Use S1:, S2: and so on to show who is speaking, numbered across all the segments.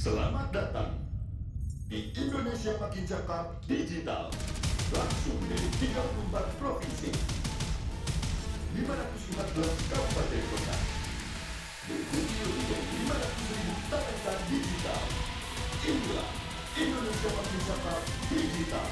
S1: Selamat datang di Indonesia Makin Cakap Digital. Langsung dari 34 provinsi, 514 kabupaten kota. Diikuti lebih dari 500.000 talenta digital. Inilah Indonesia Makin Cakap Digital.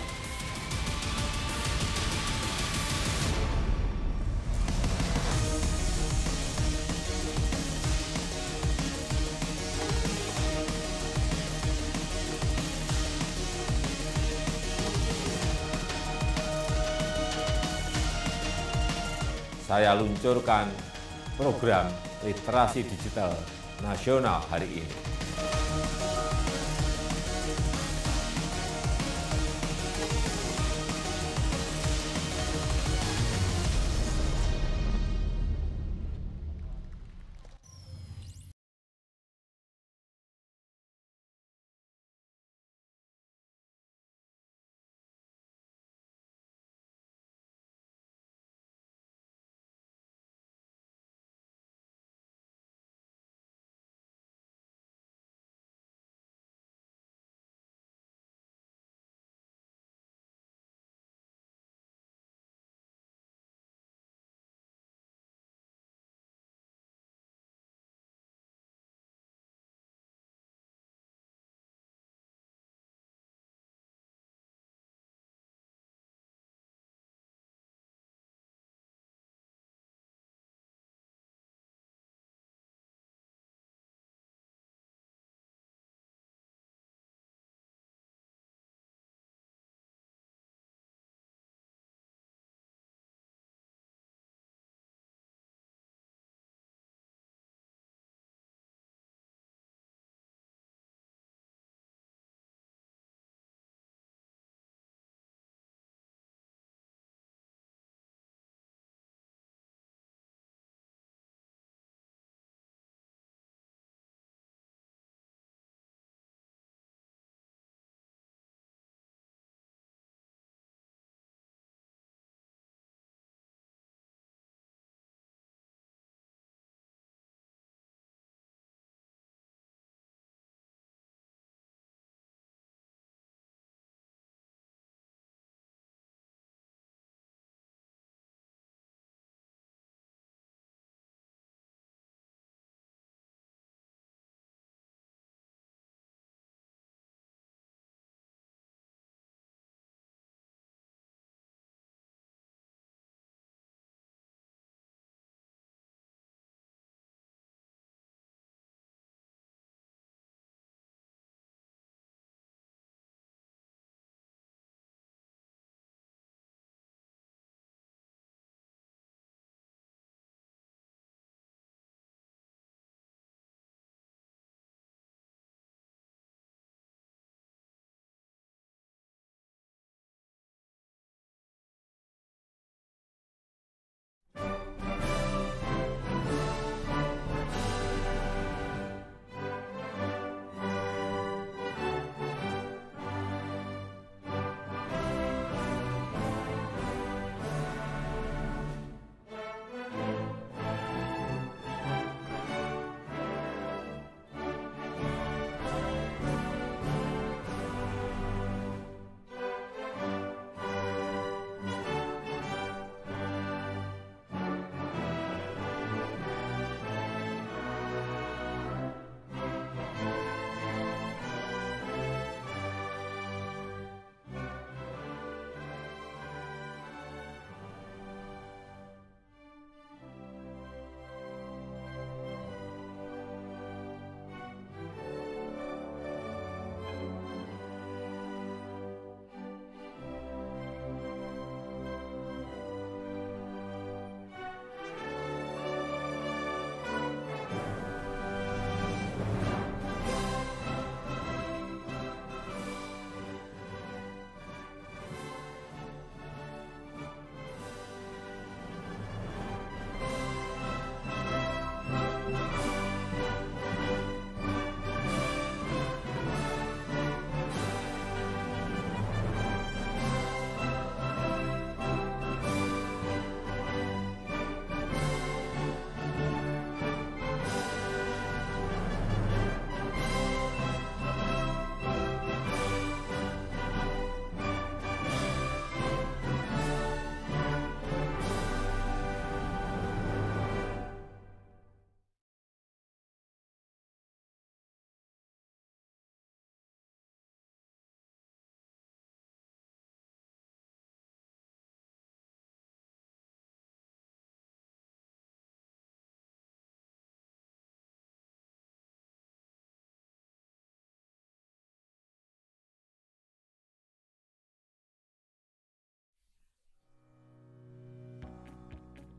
S2: Saya luncurkan program literasi digital nasional hari ini.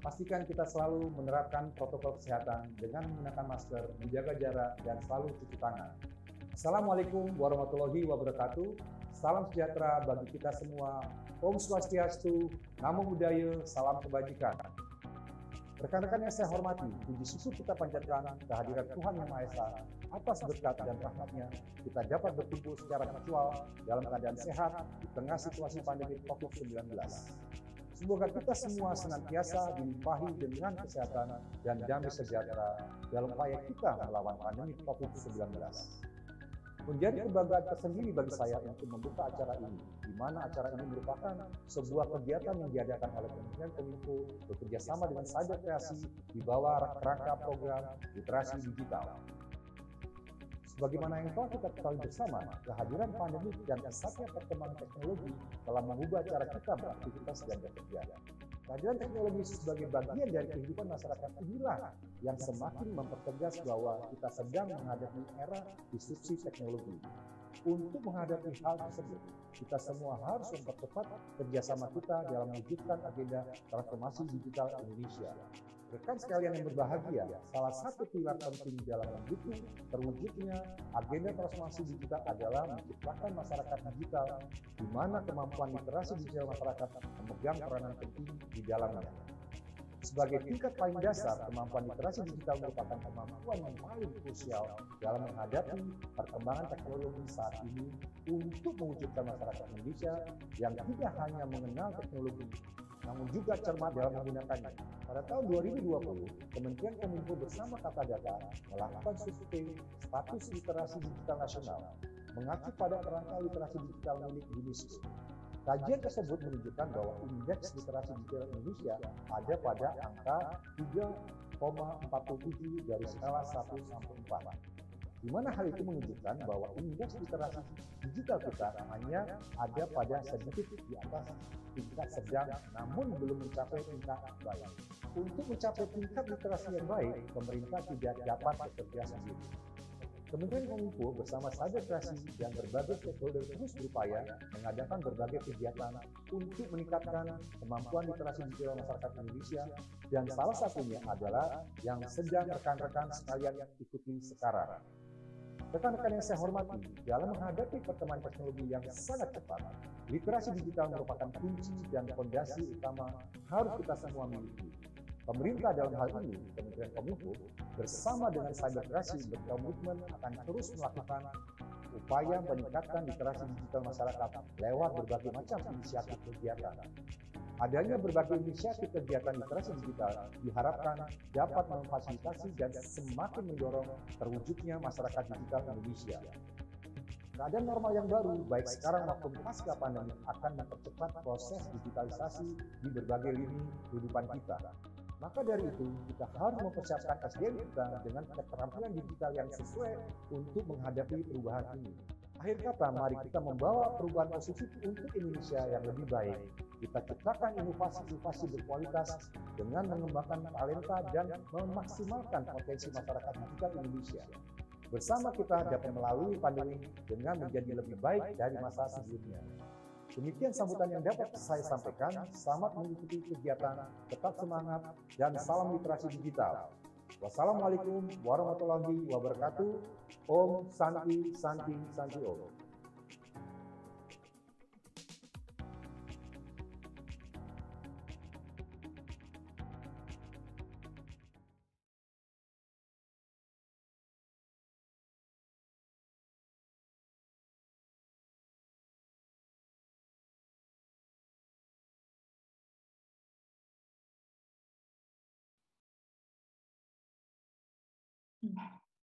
S3: Pastikan kita selalu menerapkan protokol kesehatan dengan menggunakan masker, menjaga jarak, dan selalu cuci tangan. Assalamualaikum warahmatullahi wabarakatuh. Salam sejahtera bagi kita semua. Om Swastiastu, Namo Buddhaya, salam kebajikan. Rekan-rekan yang saya hormati, puji syukur kita panjatkan kehadiran Tuhan Yang Maha Esa. Atas berkat dan rahmat-Nya, kita dapat berkumpul secara virtual dalam keadaan sehat di tengah situasi pandemi COVID-19. Semoga kita semua senantiasa dilimpahi dengan kesehatan dan damai sejahtera dalam upaya kita melawan pandemi COVID-19. Menjadi kebanggaan tersendiri bagi saya untuk membuka acara ini, di mana acara ini merupakan sebuah kegiatan yang diadakan oleh Kementerian Kominfo bekerjasama dengan Cyber Kreasi di bawah kerangka program literasi digital. Sebagaimana yang telah kita ketahui bersama, kehadiran pandemi dan pesatnya perkembangan teknologi telah mengubah cara kita beraktivitas dan bekerja. Kehadiran teknologi sebagai bagian dari kehidupan masyarakat inilah yang semakin mempertegas bahwa kita sedang menghadapi era disrupsi teknologi. Untuk menghadapi hal tersebut, kita semua harus mempercepat kerjasama kita dalam mewujudkan agenda transformasi digital Indonesia. Rekan sekalian yang berbahagia, salah satu pilar penting dalam mendukung terwujudnya agenda transformasi digital adalah menciptakan masyarakat digital, di mana kemampuan literasi digital masyarakat memegang peranan penting di dalamnya. Sebagai tingkat paling dasar, kemampuan literasi digital merupakan kemampuan yang paling krusial dalam menghadapi perkembangan teknologi saat ini untuk mewujudkan masyarakat Indonesia yang tidak hanya mengenal teknologi, namun juga cermat dalam menggunakannya. Pada tahun 2020, Kementerian Kominfo bersama Kata Data melakukan survei status literasi digital nasional, mengacu pada kerangka literasi digital milik UNESCO. Kajian tersebut menunjukkan bahwa indeks literasi digital Indonesia ada pada angka 3,47 dari skala 1 sampai 4. Di mana hal itu menunjukkan bahwa indeks literasi digital kita hanya ada pada sedikit di atas tingkat sedang, namun belum mencapai tingkat baik. Untuk mencapai tingkat literasi yang baik, pemerintah tidak dapat bekerja sendiri. Kementerian Kominfo bersama Cyber Kreasi dan berbagai stakeholder terus berupaya mengadakan berbagai kegiatan untuk meningkatkan kemampuan literasi digital masyarakat Indonesia, dan salah satunya adalah yang sedang rekan-rekan sekalian ikuti sekarang. Rekan-rekan yang saya hormati, dalam menghadapi perkembangan teknologi yang sangat cepat, literasi digital merupakan kunci dan fondasi utama harus kita semua miliki. Pemerintah dalam hal ini, Kementerian Kominfo, bersama dengan Cyber Kreasi berkomitmen akan terus melakukan upaya meningkatkan literasi digital masyarakat lewat berbagai macam inisiatif kegiatan. Adanya berbagai inisiatif kegiatan literasi digital diharapkan dapat memfasilitasi dan semakin mendorong terwujudnya masyarakat digital Indonesia. Keadaan normal yang baru, baik sekarang maupun pasca pandemi, akan mempercepat proses digitalisasi di berbagai lini kehidupan kita. Maka dari itu, kita harus mempersiapkan SDM kita dengan keterampilan digital yang sesuai untuk menghadapi perubahan ini. Akhir kata, mari kita membawa perubahan positif untuk Indonesia yang lebih baik. Kita ciptakan inovasi-inovasi berkualitas dengan mengembangkan talenta dan memaksimalkan potensi masyarakat digital Indonesia. Bersama kita dapat melalui pandemi dengan menjadi lebih baik dari masa sebelumnya. Demikian sambutan yang dapat saya sampaikan. Selamat mengikuti kegiatan, tetap semangat, dan salam literasi digital. Wassalamualaikum warahmatullahi wabarakatuh. Om Santi Santi Santi Om.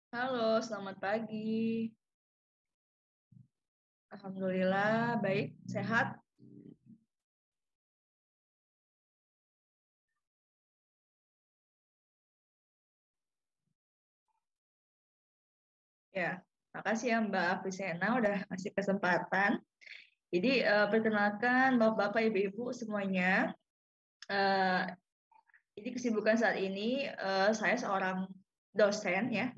S4: Halo, selamat pagi. Alhamdulillah, baik, sehat. Ya, makasih ya Mbak Afrisena udah ngasih kesempatan. Jadi perkenalkan Bapak-Bapak, Ibu-Ibu semuanya. Jadi kesibukan saat ini saya seorang dosen ya,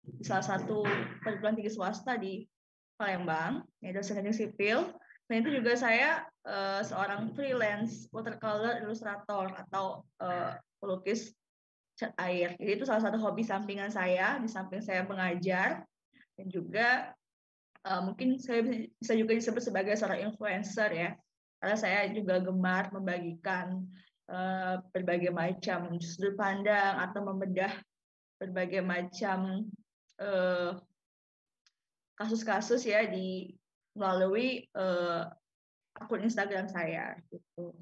S4: di salah satu perguruan tinggi swasta di Palembang, ya, dosen teknik sipil. Dan itu juga saya seorang freelance watercolor illustrator atau pelukis cat air. Jadi itu salah satu hobi sampingan saya, di samping saya mengajar, dan juga mungkin saya bisa juga disebut sebagai seorang influencer ya, karena saya juga gemar membagikan berbagai macam sudut pandang atau membedah berbagai macam kasus-kasus ya melalui akun Instagram saya gitu.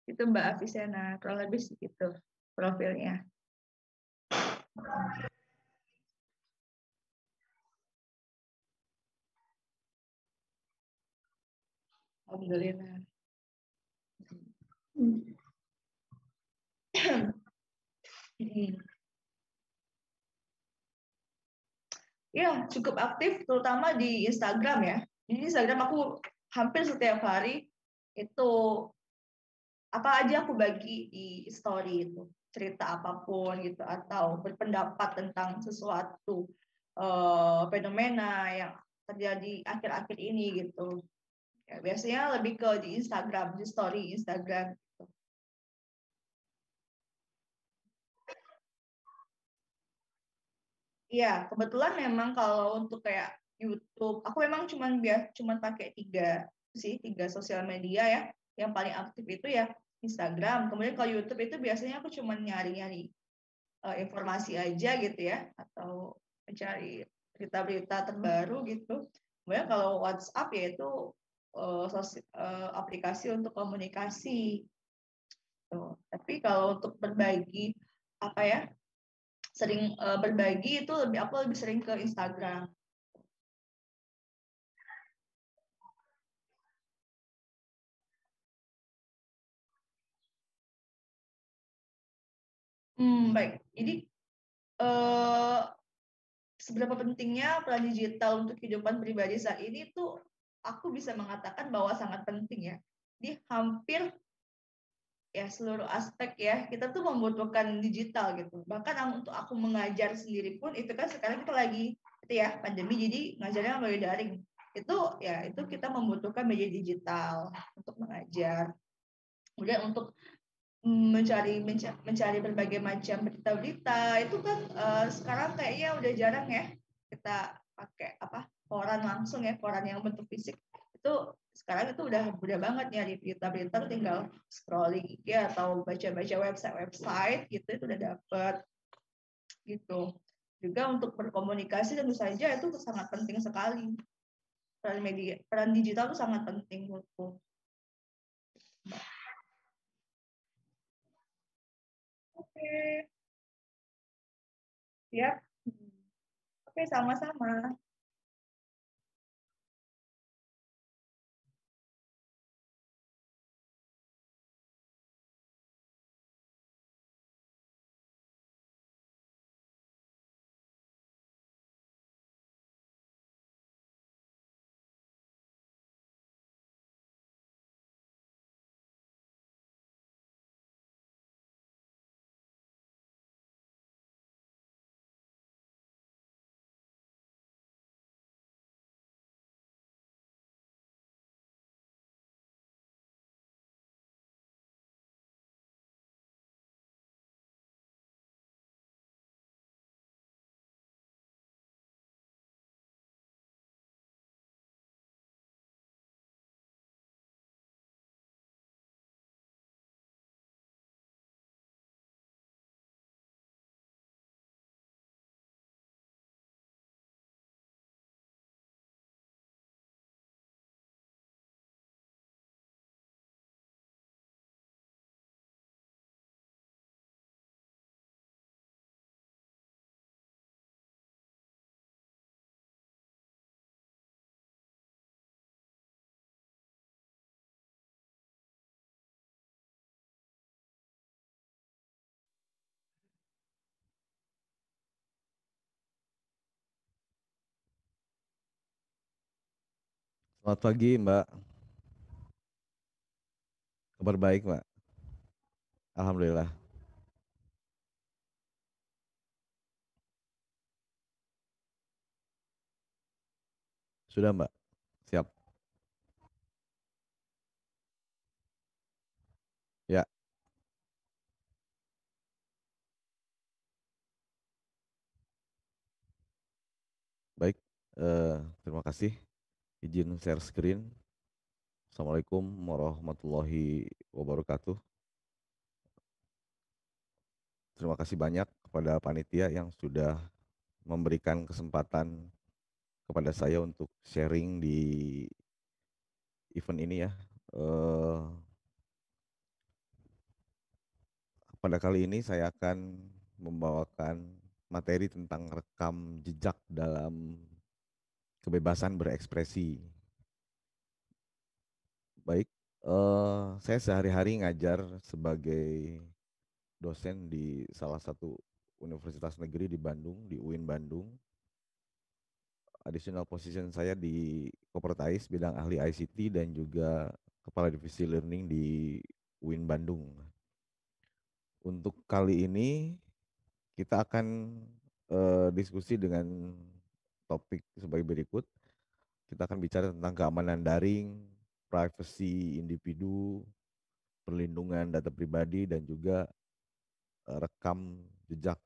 S4: Itu Mbak Avicenna, kurang lebih segitu profilnya. Alhamdulillah. Ya, cukup aktif terutama di Instagram ya. Di Instagram aku hampir setiap hari itu apa aja aku bagi di story itu, cerita apapun gitu atau berpendapat tentang sesuatu fenomena yang terjadi akhir-akhir ini gitu. Ya, biasanya lebih ke di Instagram, di story Instagram. Gitu. Iya, kebetulan memang kalau untuk kayak YouTube, aku memang cuman pakai tiga sosial media ya. Yang paling aktif itu ya Instagram. Kemudian kalau YouTube itu biasanya aku cuman nyari-nyari informasi aja gitu ya, atau mencari berita-berita terbaru gitu. Kemudian kalau WhatsApp yaitu aplikasi untuk komunikasi. Tuh. Tapi kalau untuk berbagi apa ya, sering berbagi itu aku lebih sering ke Instagram. Baik. Jadi seberapa pentingnya peran digital untuk kehidupan pribadi saat ini tuh aku bisa mengatakan bahwa sangat penting ya. Di hampir ya seluruh aspek ya kita tuh membutuhkan digital gitu. Bahkan untuk aku mengajar sendiri pun itu kan sekarang kita lagi itu ya pandemi, jadi ngajarnya melalui daring. Itu kita membutuhkan media digital untuk mengajar. Kemudian untuk mencari berbagai macam berita-berita itu kan sekarang kayaknya udah jarang ya kita pakai koran langsung ya, koran yang bentuk fisik itu sekarang itu udah banget ya di berita-berita, tinggal scrolling IG atau baca-baca website gitu itu udah dapet gitu. Juga untuk berkomunikasi tentu saja itu sangat penting sekali, peran digital itu sangat penting menurutku. Oke. Ya. Oke, sama-sama.
S5: Selamat pagi, Mbak. Kabar baik, Mbak. Alhamdulillah. Sudah, Mbak. Siap. Terima kasih. Izin share screen. Assalamualaikum warahmatullahi wabarakatuh. Terima kasih banyak kepada panitia yang sudah memberikan kesempatan kepada saya untuk sharing di event ini ya. Pada kali ini saya akan membawakan materi tentang rekam jejak dalam kebebasan berekspresi. Baik, saya sehari-hari ngajar sebagai dosen di salah satu universitas negeri di Bandung, di UIN Bandung. Additional position saya di Kopertais bidang ahli ICT dan juga kepala divisi learning di UIN Bandung. Untuk kali ini kita akan diskusi dengan topik sebagai berikut. Kita akan bicara tentang keamanan daring, privacy individu, perlindungan data pribadi, dan juga rekam jejak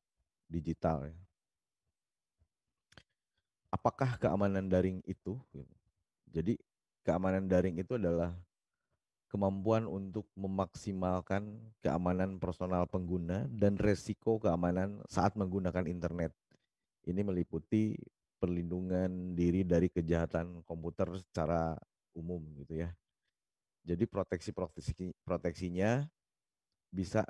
S5: digital. Ya. Apakah keamanan daring itu? Jadi keamanan daring itu adalah kemampuan untuk memaksimalkan keamanan personal pengguna dan resiko keamanan saat menggunakan internet. Ini meliputi perlindungan diri dari kejahatan komputer secara umum gitu ya. Jadi proteksinya bisa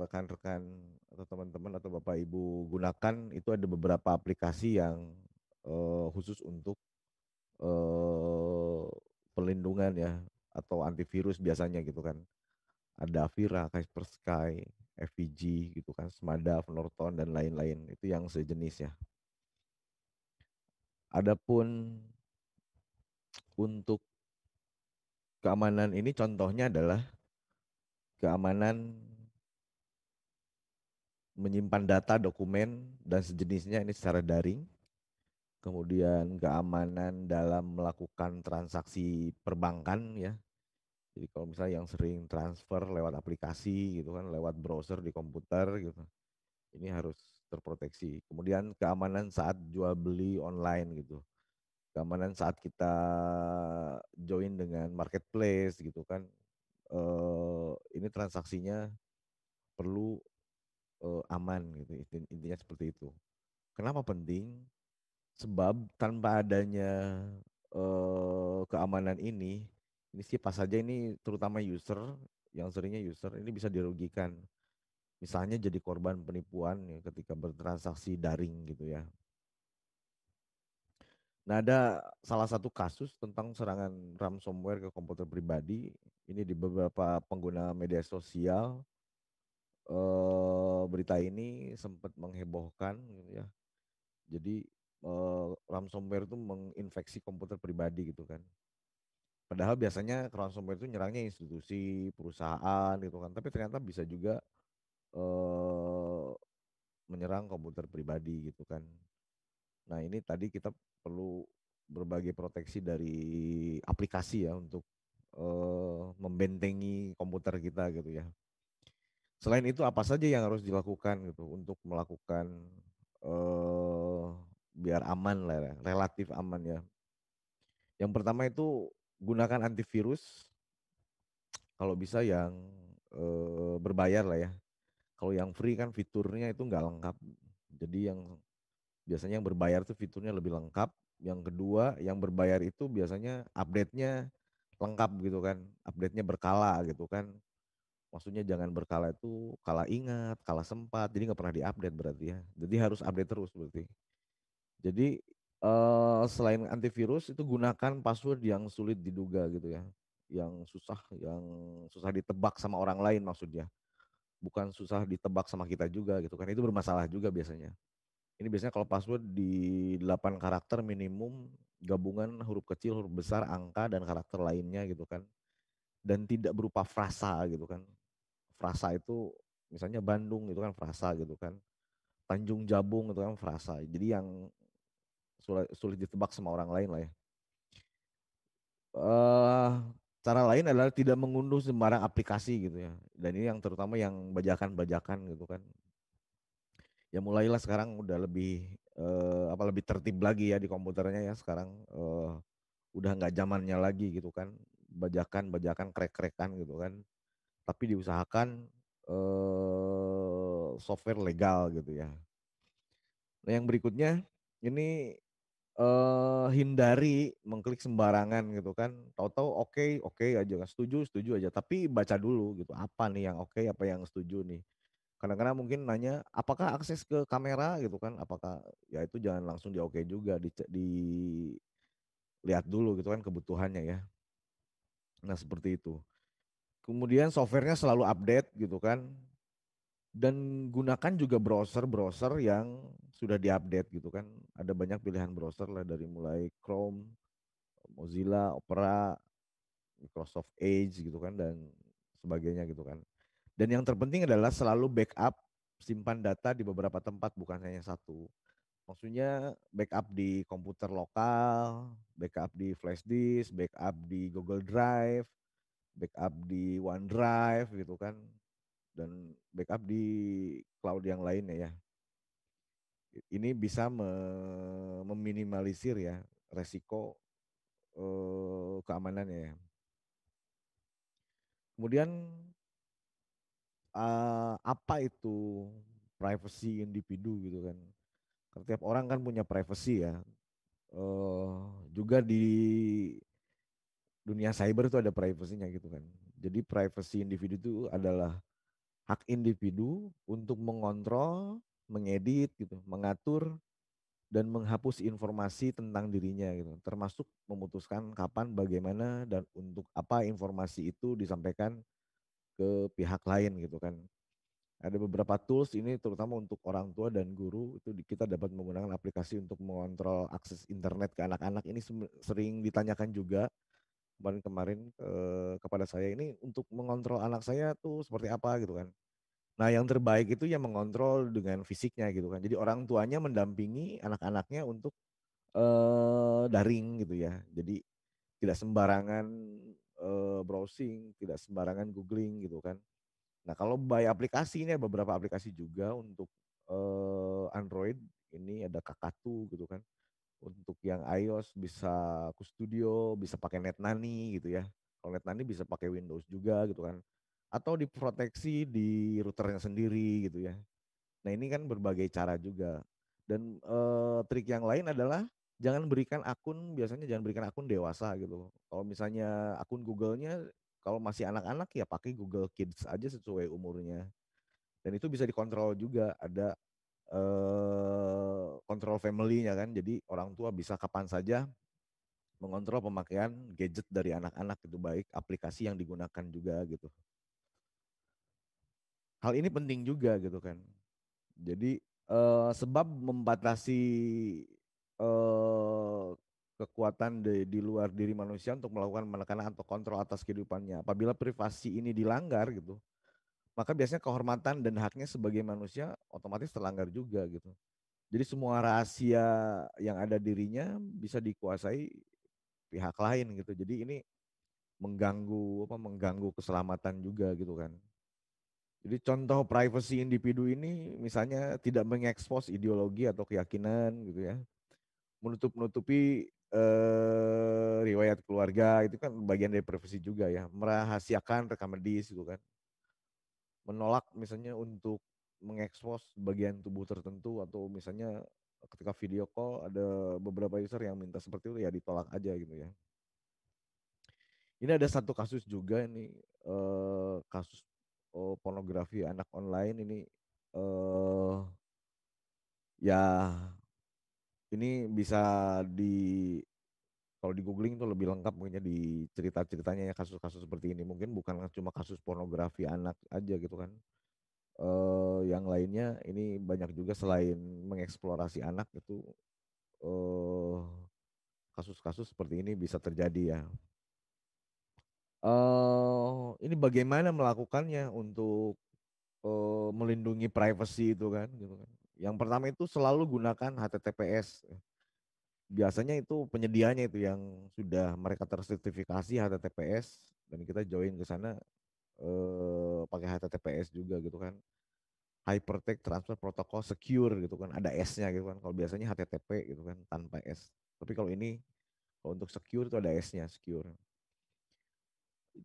S5: rekan-rekan atau teman-teman atau Bapak Ibu gunakan, itu ada beberapa aplikasi yang khusus untuk perlindungan ya, atau antivirus biasanya gitu kan. Ada Avira, Kaspersky, FVG gitu kan, Smada, Norton dan lain-lain. Itu yang sejenis ya. Adapun untuk keamanan ini contohnya adalah keamanan menyimpan data, dokumen dan sejenisnya ini secara daring. Kemudian keamanan dalam melakukan transaksi perbankan ya. Jadi kalau misalnya yang sering transfer lewat aplikasi gitu kan, lewat browser di komputer gitu, ini harus terproteksi. Kemudian keamanan saat jual beli online gitu, keamanan saat kita join dengan marketplace gitu kan, ini transaksinya perlu aman gitu, intinya seperti itu. Kenapa penting? Sebab tanpa adanya keamanan ini siapa saja ini, terutama user, yang seringnya user ini bisa dirugikan. Misalnya jadi korban penipuan ya, ketika bertransaksi daring gitu ya. Nah, ada salah satu kasus tentang serangan ransomware ke komputer pribadi. Ini di beberapa pengguna media sosial. Berita ini sempat menghebohkan gitu ya. Jadi ransomware itu menginfeksi komputer pribadi gitu kan. Padahal biasanya ransomware itu nyerangnya institusi, perusahaan gitu kan. Tapi ternyata bisa juga menyerang komputer pribadi gitu kan. Nah, ini tadi kita perlu berbagai proteksi dari aplikasi ya untuk membentengi komputer kita gitu ya. Selain itu apa saja yang harus dilakukan gitu untuk melakukan biar aman lah ya, relatif aman ya. Yang pertama itu gunakan antivirus, kalau bisa yang berbayar lah ya. Kalau yang free kan fiturnya itu nggak lengkap. Jadi yang biasanya yang berbayar tuh fiturnya lebih lengkap. Yang kedua, yang berbayar itu biasanya update-nya lengkap gitu kan. Update-nya berkala gitu kan. Maksudnya jangan berkala itu kala ingat, kala sempat. Jadi nggak pernah diupdate berarti ya. Jadi harus update terus berarti. Jadi selain antivirus itu gunakan password yang sulit diduga gitu ya. Yang susah ditebak sama orang lain maksudnya. Bukan susah ditebak sama kita juga gitu kan. Itu bermasalah juga biasanya. Ini biasanya kalau password di 8 karakter minimum, gabungan huruf kecil, huruf besar, angka, dan karakter lainnya gitu kan. Dan tidak berupa frasa gitu kan. Frasa itu misalnya Bandung gitu kan frasa gitu kan. Tanjung Jabung gitu kan frasa. Jadi yang sulit ditebak sama orang lain lah ya. Cara lain adalah tidak mengunduh sembarang aplikasi gitu ya. Dan ini yang terutama yang bajakan-bajakan gitu kan. Ya mulailah sekarang udah lebih lebih tertib lagi ya di komputernya ya sekarang, udah nggak zamannya lagi gitu kan, bajakan krek-krekan gitu kan, tapi diusahakan software legal gitu ya. Nah yang berikutnya ini hindari mengklik sembarangan gitu kan, tahu-tahu oke oke aja, setuju setuju aja, tapi baca dulu gitu apa nih yang oke, apa yang setuju nih. Kadang-kadang mungkin nanya apakah akses ke kamera gitu kan, apakah ya itu jangan langsung di oke juga, dilihat dulu gitu kan kebutuhannya ya. Nah seperti itu. Kemudian softwarenya selalu update gitu kan, dan gunakan juga browser-browser yang sudah diupdate gitu kan. Ada banyak pilihan browser lah dari mulai Chrome, Mozilla, Opera, Microsoft Edge gitu kan dan sebagainya gitu kan. Dan yang terpenting adalah selalu backup, simpan data di beberapa tempat bukan hanya satu. Maksudnya backup di komputer lokal, backup di flash disk, backup di Google Drive, backup di OneDrive gitu kan, dan backup di cloud yang lainnya ya. Ini bisa meminimalisir ya resiko keamanannya ya. Kemudian apa itu privacy individu gitu kan. Setiap orang kan punya privacy ya. Juga di dunia cyber itu ada privasinya gitu kan. Jadi privacy individu itu adalah hak individu untuk mengontrol, mengedit gitu, mengatur dan menghapus informasi tentang dirinya gitu. Termasuk memutuskan kapan, bagaimana dan untuk apa informasi itu disampaikan ke pihak lain gitu kan. Ada beberapa tools ini terutama untuk orang tua dan guru itu kita dapat menggunakan aplikasi untuk mengontrol akses internet ke anak-anak. Ini sering ditanyakan juga kemarin-kemarin kepada saya, ini untuk mengontrol anak saya tuh seperti apa gitu kan. Nah yang terbaik itu yang mengontrol dengan fisiknya gitu kan. Jadi orang tuanya mendampingi anak-anaknya untuk daring gitu ya. Jadi tidak sembarangan browsing, tidak sembarangan googling gitu kan. Nah, kalau by aplikasi ini ada beberapa aplikasi juga untuk Android, ini ada Kakatu gitu kan. Untuk yang iOS bisa Kustudio, bisa pakai NetNani gitu ya. Kalau NetNani bisa pakai Windows juga gitu kan. Atau diproteksi di routernya sendiri gitu ya. Nah, ini kan berbagai cara juga. Dan trik yang lain adalah biasanya jangan berikan akun dewasa gitu. Kalau misalnya akun Google-nya kalau masih anak-anak ya pakai Google Kids aja sesuai umurnya. Dan itu bisa dikontrol juga, ada kontrol family-nya kan. Jadi orang tua bisa kapan saja mengontrol pemakaian gadget dari anak-anak itu, baik aplikasi yang digunakan juga gitu. Hal ini penting juga gitu kan. Jadi sebab membatasi eh, kekuatan di luar diri manusia untuk melakukan penekanan atau kontrol atas kehidupannya. Apabila privasi ini dilanggar gitu, maka biasanya kehormatan dan haknya sebagai manusia otomatis terlanggar juga gitu. Jadi semua rahasia yang ada dirinya bisa dikuasai pihak lain gitu. Jadi ini mengganggu keselamatan juga gitu kan. Jadi contoh privacy individu ini misalnya tidak mengekspos ideologi atau keyakinan gitu ya. Menutupi riwayat keluarga itu kan bagian dari privasi juga ya. Merahasiakan rekam medis gitu kan. Menolak misalnya untuk mengekspos bagian tubuh tertentu, atau misalnya ketika video call ada beberapa user yang minta seperti itu ya ditolak aja gitu ya. Ini ada satu kasus juga ini, kasus pornografi anak online ini, ya ini bisa kalau di googling itu lebih lengkap mungkinnya di cerita-ceritanya ya, kasus-kasus seperti ini. Mungkin bukan cuma kasus pornografi anak aja gitu kan. Yang lainnya ini banyak juga selain mengeksplorasi anak itu, eh, kasus-kasus seperti ini bisa terjadi ya. Ini bagaimana melakukannya untuk melindungi privacy itu kan gitu kan. Yang pertama itu selalu gunakan HTTPS. Biasanya itu penyedianya itu yang sudah mereka tersertifikasi HTTPS, dan kita join ke sana pakai HTTPS juga gitu kan. Hypertext Transfer Protocol Secure gitu kan, ada S-nya gitu kan. Kalau biasanya HTTP gitu kan tanpa S. Tapi kalau ini kalau untuk secure itu ada S-nya, secure.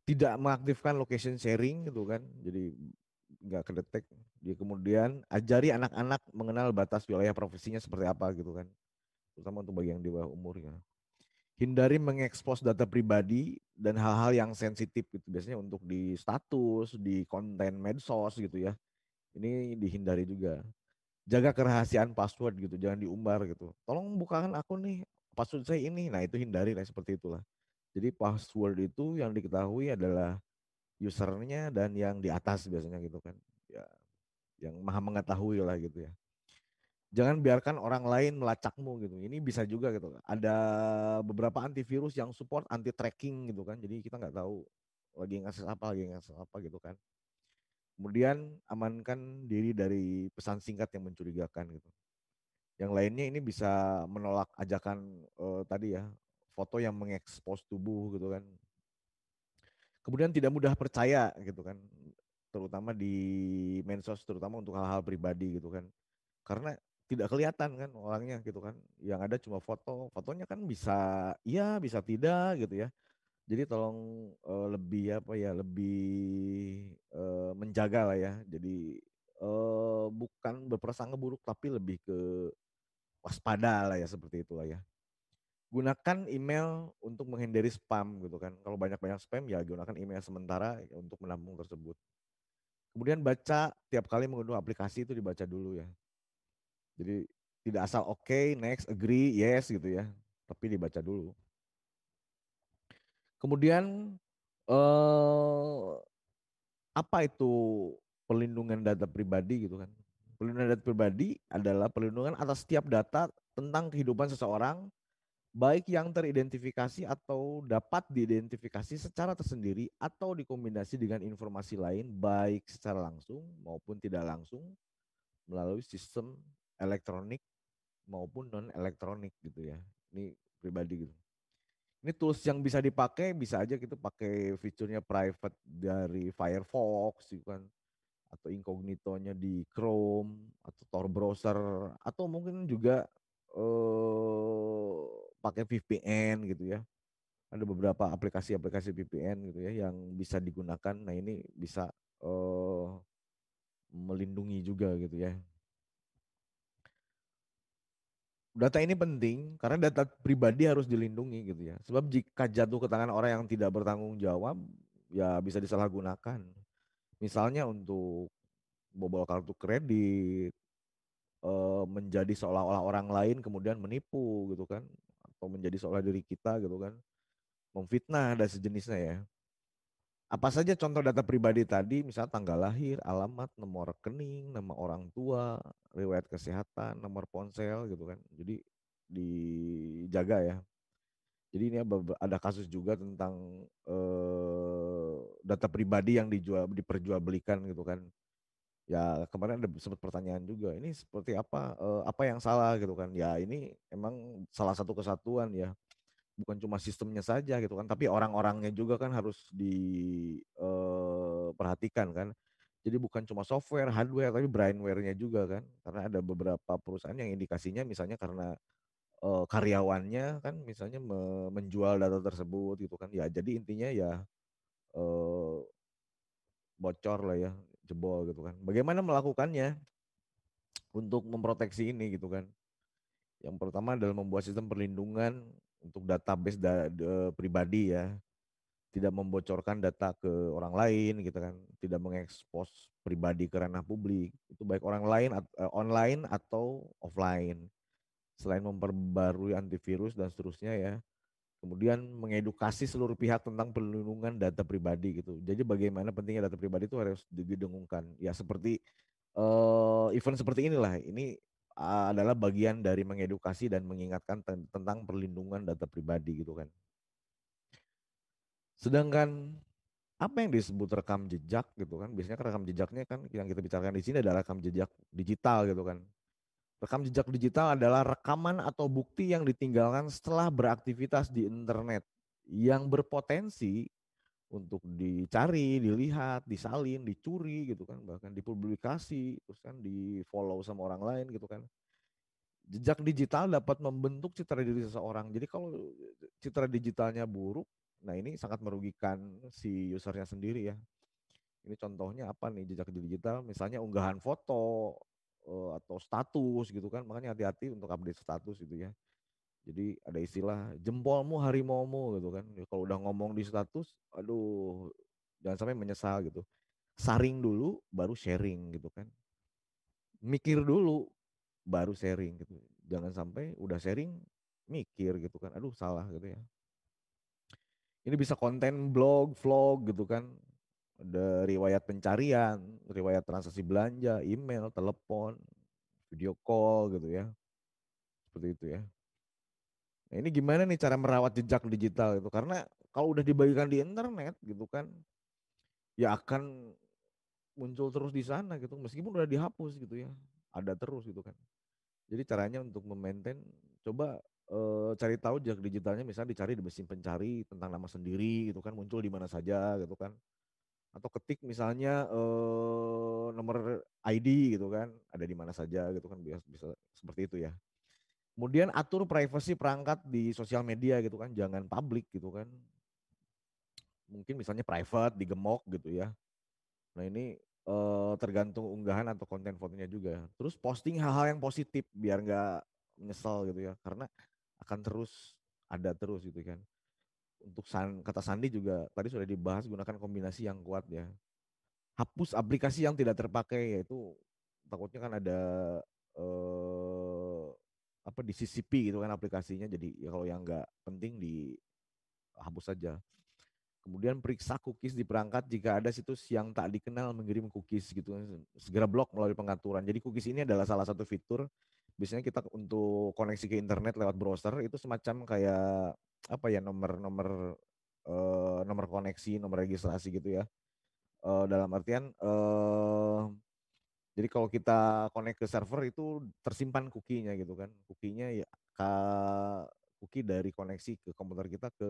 S5: Tidak mengaktifkan location sharing gitu kan, jadi nggak kedetek. Dia kemudian ajari anak-anak mengenal batas wilayah profesinya seperti apa gitu kan, terutama untuk bagi yang di bawah umur ya. Hindari mengekspos data pribadi dan hal-hal yang sensitif gitu, biasanya untuk di status, di konten medsos gitu ya. Ini dihindari juga. Jaga kerahasiaan password gitu, jangan diumbar gitu. Tolong bukakan akun nih, password saya ini. Nah itu hindari lah seperti itulah. Jadi password itu yang diketahui adalah usernya dan yang di atas biasanya gitu kan. Ya, yang maha mengetahui lah gitu ya. Jangan biarkan orang lain melacakmu gitu. Ini bisa juga gitu. Ada beberapa antivirus yang support anti tracking gitu kan. Jadi kita nggak tahu lagi ngakses apa, lagi ngakses apa gitu kan. Kemudian amankan diri dari pesan singkat yang mencurigakan gitu. Yang lainnya ini bisa menolak ajakan tadi ya, foto yang mengekspos tubuh gitu kan. Kemudian tidak mudah percaya gitu kan, terutama di medsos, terutama untuk hal-hal pribadi gitu kan. Karena tidak kelihatan kan orangnya gitu kan. Yang ada cuma foto, fotonya kan bisa iya, bisa tidak gitu ya. Jadi tolong lebih apa ya, lebih menjaga lah ya. Jadi bukan berprasangka buruk tapi lebih ke waspada lah ya, seperti itulah ya. Gunakan email untuk menghindari spam gitu kan. Kalau banyak-banyak spam ya gunakan email sementara untuk menampung tersebut. Kemudian baca tiap kali mengunduh aplikasi itu dibaca dulu ya. Jadi tidak asal oke, next, agree, yes gitu ya. Tapi dibaca dulu. Kemudian apa itu perlindungan data pribadi gitu kan. Perlindungan data pribadi adalah perlindungan atas setiap data tentang kehidupan seseorang, baik yang teridentifikasi atau dapat diidentifikasi secara tersendiri atau dikombinasi dengan informasi lain, baik secara langsung maupun tidak langsung melalui sistem elektronik maupun non elektronik gitu ya. Ini pribadi gitu. Ini tools yang bisa dipakai, bisa aja kita pakai fiturnya private dari Firefox gitu kan, atau incognito-nya di Chrome atau Tor browser, atau mungkin juga pakai VPN gitu ya. Ada beberapa aplikasi-aplikasi VPN gitu ya yang bisa digunakan. Nah ini bisa melindungi juga gitu ya. Data ini penting karena data pribadi harus dilindungi gitu ya. Sebab jika jatuh ke tangan orang yang tidak bertanggung jawab, ya bisa disalahgunakan. Misalnya untuk bobol kartu kredit, menjadi seolah-olah orang lain kemudian menipu gitu kan, atau menjadi seolah diri kita gitu kan, memfitnah dan sejenisnya ya. Apa saja contoh data pribadi tadi, misalnya tanggal lahir, alamat, nomor rekening, nama orang tua, riwayat kesehatan, nomor ponsel gitu kan. Jadi dijaga ya. Jadi ini ada kasus juga tentang data pribadi yang diperjualbelikan gitu kan. Ya kemarin ada sempat pertanyaan juga, ini seperti apa yang salah gitu kan. Ya ini emang salah satu kesatuan ya. Bukan cuma sistemnya saja gitu kan, tapi orang-orangnya juga kan harus diperhatikan kan. Jadi bukan cuma software, hardware, tapi brainware-nya juga kan. Karena ada beberapa perusahaan yang indikasinya misalnya karena karyawannya kan misalnya menjual data tersebut gitu kan. Ya jadi intinya ya eh, bocor lah ya, jebol gitu kan. Bagaimana melakukannya untuk memproteksi ini gitu kan. Yang pertama adalah membuat sistem perlindungan untuk database pribadi ya. Tidak membocorkan data ke orang lain gitu kan, tidak mengekspos pribadi ke ranah publik, itu baik orang lain online atau offline. Selain memperbarui antivirus dan seterusnya ya, kemudian mengedukasi seluruh pihak tentang perlindungan data pribadi gitu. Jadi bagaimana pentingnya data pribadi itu harus didengungkan. Ya seperti event seperti inilah, ini adalah bagian dari mengedukasi dan mengingatkan tentang perlindungan data pribadi gitu kan. Sedangkan apa yang disebut rekam jejak gitu kan, biasanya kan rekam jejaknya kan yang kita bicarakan di sini adalah rekam jejak digital gitu kan. Rekam jejak digital adalah rekaman atau bukti yang ditinggalkan setelah beraktivitas di internet yang berpotensi untuk dicari, dilihat, disalin, dicuri gitu kan, bahkan dipublikasi, terus kan di-follow sama orang lain gitu kan. Jejak digital dapat membentuk citra diri seseorang. Jadi kalau citra digitalnya buruk, nah ini sangat merugikan si usernya sendiri ya. Ini contohnya apa nih jejak digital, misalnya unggahan foto atau status gitu kan, makanya hati-hati untuk update status gitu ya. Jadi ada istilah jempolmu harimaumu gitu kan. Ya, kalau udah ngomong di status, aduh jangan sampai menyesal gitu. Saring dulu baru sharing gitu kan. Mikir dulu baru sharing gitu. Jangan sampai udah sharing mikir gitu kan. Aduh salah gitu ya. Ini bisa konten blog, vlog gitu kan. Ada riwayat pencarian, riwayat transaksi belanja, email, telepon, video call gitu ya. Seperti itu ya. Nah, ini gimana nih cara merawat jejak digital itu? Karena kalau udah dibagikan di internet gitu kan, ya akan muncul terus di sana gitu. Meskipun udah dihapus gitu ya, ada terus gitu kan. Jadi caranya untuk memaintain, coba cari tahu jejak digitalnya, misalnya dicari di mesin pencari tentang nama sendiri gitu kan, muncul di mana saja gitu kan. Atau ketik misalnya nomor ID gitu kan, ada di mana saja gitu kan, bisa seperti itu ya. Kemudian atur privasi perangkat di sosial media gitu kan, jangan publik gitu kan. Mungkin misalnya private, digemok gitu ya. Nah ini tergantung unggahan atau konten fotonya juga. Terus posting hal-hal yang positif biar nggak menyesal gitu ya, karena akan terus ada terus gitu kan. Untuk kata sandi juga tadi sudah dibahas, gunakan kombinasi yang kuat ya. Hapus aplikasi yang tidak terpakai, yaitu takutnya kan ada eh, apa di CCP gitu kan aplikasinya, jadi ya kalau yang nggak penting dihapus saja. Kemudian periksa cookies di perangkat, jika ada situs yang tak dikenal mengirim cookies gitu, segera blok melalui pengaturan. Jadi cookies ini adalah salah satu fitur biasanya kita untuk koneksi ke internet lewat browser, itu semacam kayak apa ya, nomor-nomor nomor koneksi, nomor registrasi gitu ya. Dalam artian jadi kalau kita connect ke server itu tersimpan cookie-nya gitu kan. Cookie-nya ya cookie dari koneksi ke komputer kita ke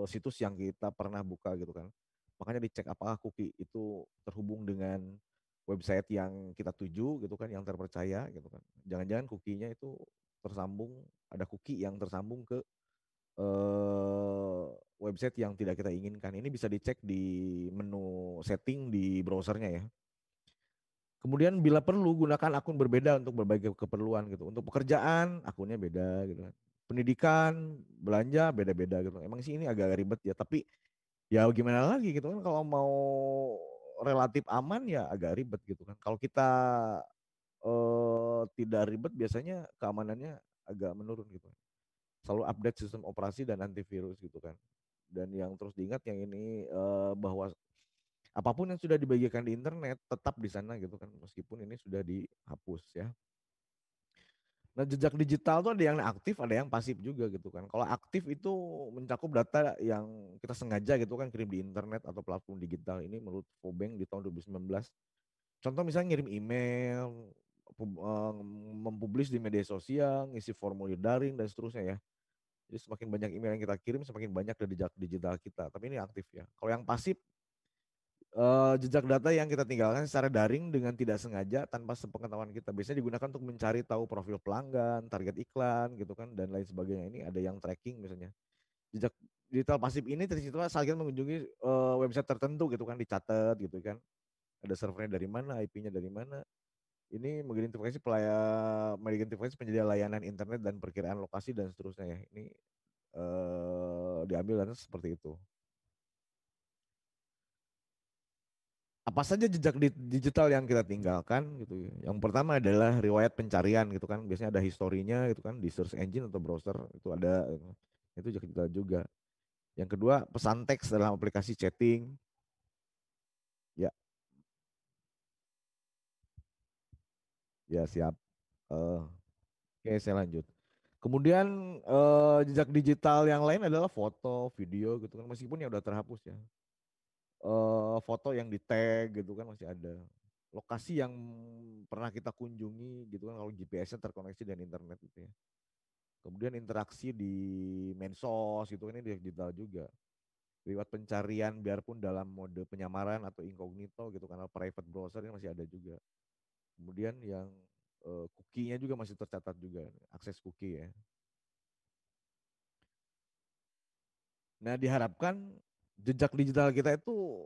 S5: situs yang kita pernah buka gitu kan. Makanya dicek apakah cookie itu terhubung dengan website yang kita tuju gitu kan, yang terpercaya gitu kan. Jangan-jangan cookie-nya itu tersambung, ada cookie yang tersambung ke website yang tidak kita inginkan. Ini bisa dicek di menu setting di browsernya ya. Kemudian bila perlu gunakan akun berbeda untuk berbagai keperluan gitu. Untuk pekerjaan akunnya beda gitu kan. Pendidikan, belanja beda-beda gitu. Emang sih ini agak ribet ya, tapi ya gimana lagi gitu kan, kalau mau relatif aman ya agak ribet gitu kan. Kalau kita tidak ribet biasanya keamanannya agak menurun gitu. Selalu update sistem operasi dan antivirus gitu kan. Dan yang terus diingat yang ini bahwa apapun yang sudah dibagikan di internet tetap di sana gitu kan, meskipun ini sudah dihapus ya. Nah jejak digital tuh ada yang aktif, ada yang pasif juga gitu kan. Kalau aktif itu mencakup data yang kita sengaja gitu kan kirim di internet atau platform digital, ini menurut Fobank di tahun 2019. Contoh misalnya ngirim email, mempublish di media sosial, ngisi formulir daring dan seterusnya ya. Jadi semakin banyak email yang kita kirim, semakin banyak dari jejak digital kita. Tapi ini aktif ya. Kalau yang pasif, jejak data yang kita tinggalkan secara daring dengan tidak sengaja tanpa sepengetahuan kita. Biasanya digunakan untuk mencari tahu profil pelanggan, target iklan gitu kan, dan lain sebagainya. Ini ada yang tracking misalnya. Jejak digital pasif ini tercipta saat kita mengunjungi website tertentu gitu kan, dicatat gitu kan. Ada servernya dari mana, IP-nya dari mana. Ini mengidentifikasi penyedia layanan internet dan perkiraan lokasi dan seterusnya ya. Ini diambil data seperti itu. Apa saja jejak digital yang kita tinggalkan gitu ya. Yang pertama adalah riwayat pencarian gitu kan. Biasanya ada historinya gitu kan di search engine atau browser itu ada gitu. Itu jejak digital juga. Yang kedua, pesan teks dalam aplikasi chatting. Ya, ya siap. Oke, saya lanjut. Kemudian jejak digital yang lain adalah foto, video gitu kan. Meskipun ya udah terhapus ya. Foto yang di tag gitu kan masih ada. Lokasi yang pernah kita kunjungi gitu kan, kalau GPS-nya terkoneksi dengan internet gitu ya. Kemudian interaksi di medsos gitu kan, ini digital juga. Lewat pencarian biarpun dalam mode penyamaran atau incognito gitu, karena private browser ini masih ada juga. Kemudian yang cookie-nya juga masih tercatat juga, akses cookie ya. Nah, diharapkan jejak digital kita itu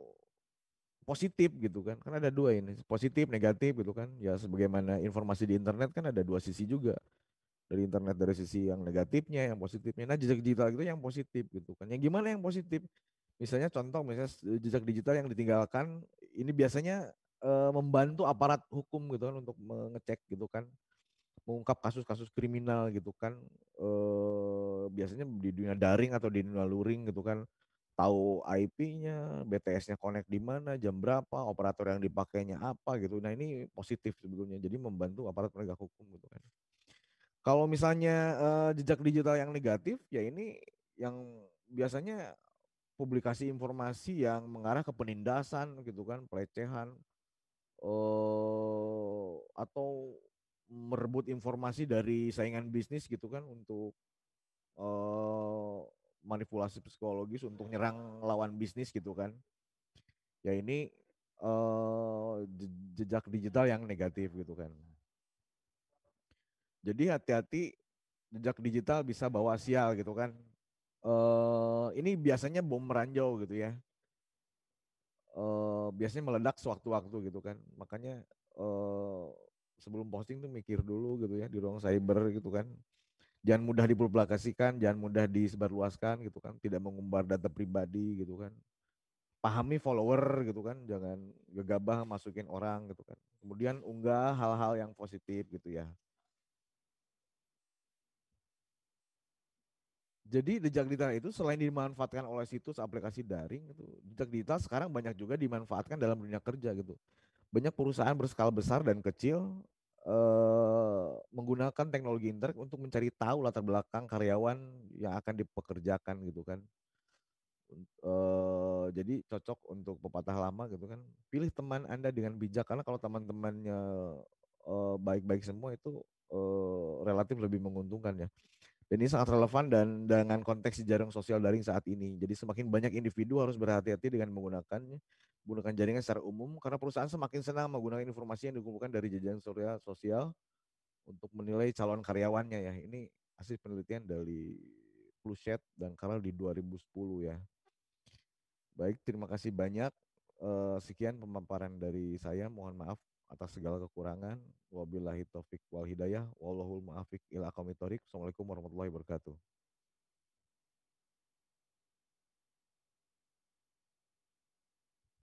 S5: positif gitu kan. Kan ada dua ini, positif, negatif gitu kan. Ya sebagaimana informasi di internet kan ada dua sisi juga. Dari internet dari sisi yang negatifnya, yang positifnya. Nah, jejak digital itu yang positif gitu kan. Yang gimana yang positif? Misalnya contoh, misalnya jejak digital yang ditinggalkan ini biasanya membantu aparat hukum gitu kan untuk mengecek gitu kan, mengungkap kasus-kasus kriminal gitu kan. Biasanya di dunia daring atau di dunia luring gitu kan, tahu IP-nya, BTS-nya connect di mana, jam berapa, operator yang dipakainya apa gitu. Nah, ini positif sebetulnya. Jadi membantu aparat penegak hukum gitu kan. Kalau misalnya jejak digital yang negatif, ya ini yang biasanya publikasi informasi yang mengarah ke penindasan gitu kan, pelecehan, atau merebut informasi dari saingan bisnis gitu kan untuk eh, manipulasi psikologis untuk nyerang lawan bisnis gitu kan. Ya ini jejak digital yang negatif gitu kan. Jadi hati-hati, jejak digital bisa bawa sial gitu kan. Ini biasanya bom ranjau gitu ya. Biasanya meledak sewaktu-waktu gitu kan. Makanya eh, sebelum posting tuh mikir dulu gitu ya di ruang cyber gitu kan. Jangan mudah dipublikasikan, jangan mudah disebarluaskan gitu kan. Tidak mengumbar data pribadi gitu kan. Pahami follower gitu kan, jangan gegabah masukin orang gitu kan. Kemudian unggah hal-hal yang positif gitu ya. Jadi jejak digital itu selain dimanfaatkan oleh situs aplikasi daring itu, jejak digital sekarang banyak juga dimanfaatkan dalam dunia kerja gitu. Banyak perusahaan berskala besar dan kecil menggunakan teknologi internet untuk mencari tahu latar belakang karyawan yang akan dipekerjakan gitu kan. Jadi cocok untuk pepatah lama gitu kan. Pilih teman Anda dengan bijak, karena kalau teman-temannya baik-baik semua itu relatif lebih menguntungkan ya. Dan ini sangat relevan dan dengan konteks jejaring sosial daring saat ini. Jadi semakin banyak individu harus berhati-hati dengan menggunakan jaringan secara umum, karena perusahaan semakin senang menggunakan informasi yang dikumpulkan dari jejaring sosial untuk menilai calon karyawannya ya. Ini hasil penelitian dari Plushet dan Carl di 2010 ya. Baik, terima kasih banyak. Sekian pemaparan dari saya. Mohon maaf atas segala kekurangan. Wabillahi taufik wal hidayah. Wallahul muafiq ila aqwamit thoriq. Assalamualaikum warahmatullahi wabarakatuh.